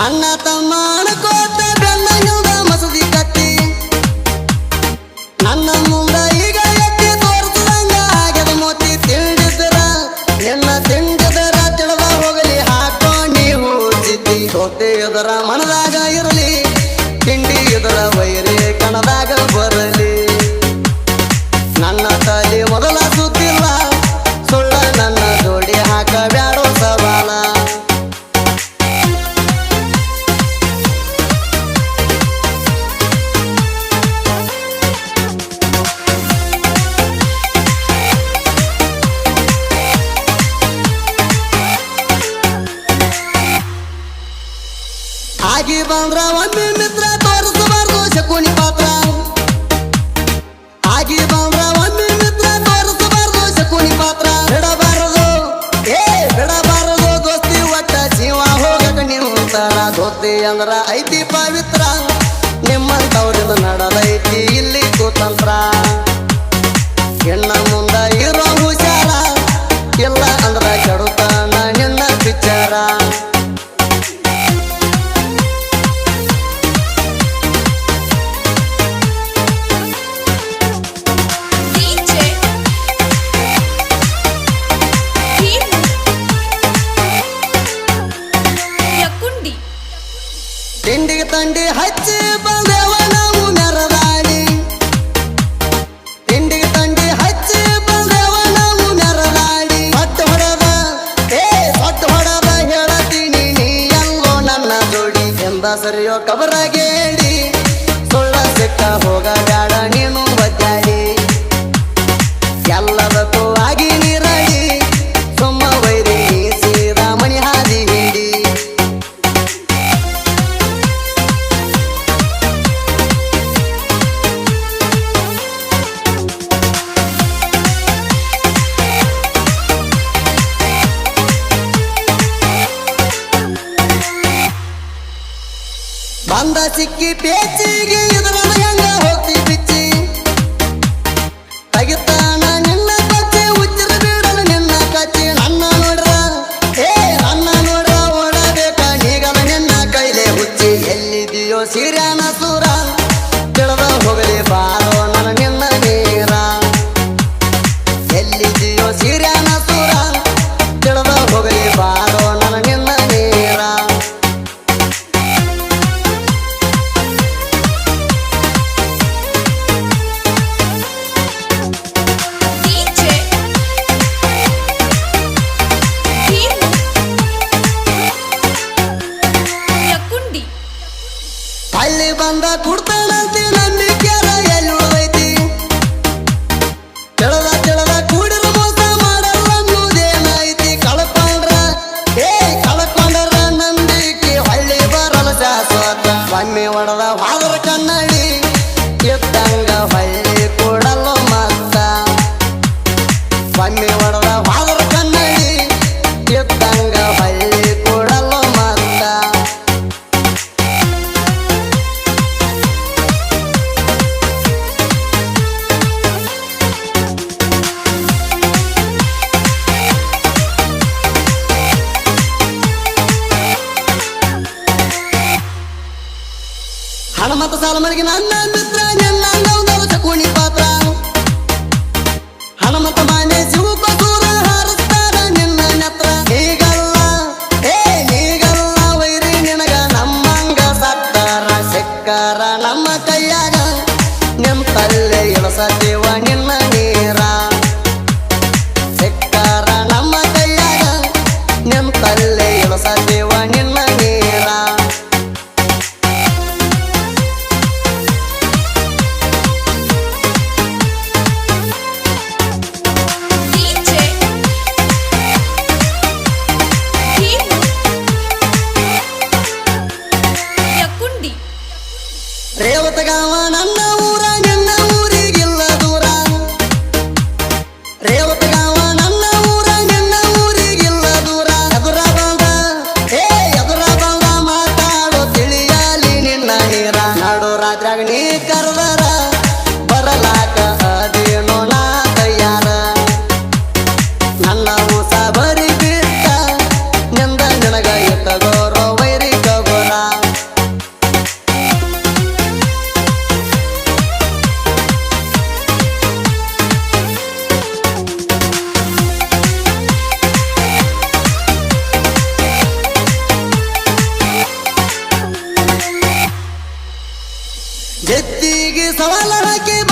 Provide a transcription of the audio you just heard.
ಅಣ್ಣ ತಮ್ಮ ಅಣಕೋತ ಬೆನ್ನ ಹಿಲ್ದ ಮಸದಿ ಕತ್ತಿ ನನ್ನ ಮುಂದ ಈಗ ಎತ್ತಿ ತೋರಿಸಿದಂಗ ಆಗ್ಯದ ಮೋತಿ ತಿಂಡಿದ್ರ ನಿನ್ನ ತಿಂಡಿದರ ತಿಳಿದ ಹೋಗಲಿ ಹಾಕೊಂಡಿ ಹೂಚಿತಿ ಸೋತೆ ಇದರ ಮನದಾಗ ಇರಲಿ ತಿಂಡಿ ಇದರ ವೈರಿ ಕಣದಾಗ ಬರಲಿ ನನ್ನ ತಲೆ ಮೊದಲ ಸುತ್ತಿಲ್ಲ ಸುಳ್ಳ ನನ್ನ ಜೋಡಿ ಹಾಕ ಬ್ಯಾಡೋ ಸವಾಲ ಆಗಿ ಬಂದ್ರ ಒಮ್ಮೆ ಮಿತ್ರ ತೋರಿಸಬಾರ್ದು ಶಕುನಿ ಪಾತ್ರ ಆಗಿ ಬಂದ್ರ ಒಮ್ಮೆ ಮಿತ್ರ ತೋರಿಸಬಾರ್ದು ಶಕುನಿ ಪಾತ್ರ ಬಿಡಬಾರದು ಬಿಡಬಾರದು ದೋಸ್ತಿ ಒಟ್ಟ ಜೀವ ಹೋಗಕ ನಿಂತರ ದೋಸ್ತಿ ಅಂದ್ರ ಐತಿ ಪವಿತ್ರ ನಿಮ್ಮಂತವ್ರಿಂದ ನಡಲೈತಿ ಇಲ್ಲಿ ಕುತಂತ್ರ ಹೆಣ್ಣ ಮುಂದ ಇರೋ ಹುಷಾರ ಇಲ್ಲ ಅಂದ್ರ ಕೆಡುತ್ತಾನ ನಿನ್ನ ವಿಚಾರ ತಿಂಡಿಗೆ ತಂಡಿ ಹಚ್ಚಿ ಬಂದೇವ ನಾವು ಮೆರದಾಡಿ ತಿಂಡಿಗೆ ತಂಡಿ ಹಚ್ಚಿ ಬಂದೇವ ನಾವು ಮೆರದಾಡಿ ಸೊಟ್ಟು ಹೊಡೆದ ಹೇಳತೀನಿ ನೀ ಎಲ್ಲೋ ನನ್ನ ಜೋಡಿ ಎಂದ ಸರಿಯೋ ಕಬರಾಗೇಡಿ ಸುಳ್ಳ ಸಿಕ್ಕ ಹೋಗ ಬ್ಯಾಡ ನೀನು ಬದ್ದಾಡಿ ಎಲ್ಲದಕ್ಕೂ ಆಗಿ ನೀರಾಡಿ ಸುಮ್ಮ ವೈರಿ ಸೀದಾ ಮಣಿ ಹಾದಿ ಹಿಡಿ ಬಂದ ಸಿಕ್ಕಿ ಪೇಚಿಗೆ ಇದರ ಹೆಂಗ ಹೋಗ್ತಿ ಬಿಚ್ಚಿ ತೆಗಿತಾನ ನಿನ್ನ ಕಚ್ಚಿ ಉಚ್ಚಿರ ಬೀಡಲ ನಿನ್ನ ಕಚ್ಚಿ ನನ್ನ ನೋಡ್ರ ಓಡಬೇಕ ನೀಗಲ ನಿನ್ನ ಕೈಲೇ ಹುಚ್ಚಿ ಎಲ್ಲಿದೆಯೋ ಸಿರ್ಯಾನ ಸೂರ ತಿಳಿದ ಹೋಗಲಿ ಬಾರೋ ನನ್ನ ನಿನ್ನ ನೀರ ಎಲ್ಲಿದೆಯೋ ಸಿರ್ಯಾನ ಸೂರ ತಿಳಿದ ಹೋಗಲಿ ಬಾರೋ ನನ್ನ ನಿನ್ನ ನೀರ ಅಲ್ಲಿ ಬಂದ ಕುಡ್ತಾನಂತಿ ನಂಬಿಕೆರ ಎಲ್ಲಿ ಉಳಿದೈತಿ ತಿಳಿದ ಕೂಡಿರ ಮೋಸ ಮಾಡಲ್ಲ ಅನ್ನೋದೇನೈತಿ ಕಳ್ಕೊಂಡ್ರ ನಂಬಿಕೆ ಹೊಳ್ಳಿ ಬರಲ್ಲ ಶಾಶ್ವತ ಒಮ್ಮೆ ಹೊಡೆದ ಹಾದ್ರ ಕನ್ನಡಿ ಎದ್ದಂಗ ಹೊಳ್ಳಿ ಕೊಡಲ್ಲ ಮತ್ತ ಒಮ್ಮೆ ಹೊಡೆದ ಹಾದ್ರ ಕನ್ನಡಿ ಎದ್ದಂಗ ಹೊಳ್ಳಿ ಕೊಡಲ್ಲ ಮತ್ತ ಹಣಮತ ಸಾಲ ಮರಿಗೆ ನನ್ನ ಮಿತ್ರ ನಿನ್ನ ಚಕುಣಿ ಪಾತ್ರ ಹಣಮತ ಮಾನೆ ಶಿವಪ್ಪ ದೂರ ಹಾರಿಸ್ತಾರ ನಿನ್ನ ನೆತ್ರ ನೀಗಲ್ಲ ವೈರಿ ನಿನಗ ನಮ್ಮಂಗ ಸತ್ತಾರ ಸಿಕ್ಕಾರ ನಮ್ಮ ಕೈಯಾಗ ನಿಂತಲ್ಲೇ ಇಳಸದೇವ ನಿನ್ನ ನೀರ ಸಿಕ್ಕಾರ ನಮ್ಮ ಕೈಯಾಗ ನಿಂತಲ್ಲೇ ಇಳಸದೇವ ನಿನ್ನ ನೀರ ರೇವತಗಾವ ನನ್ನ ಊರ ನಿನ್ನ ಊರಿಗಿಲ್ಲ ದೂರ ರೇವತಗಾವ ನನ್ನ ಊರ ನಿನ್ನ ಊರಿಗಿಲ್ಲ ದೂರ ಎದುರ ಸವಾಲ ಹಾಕಿ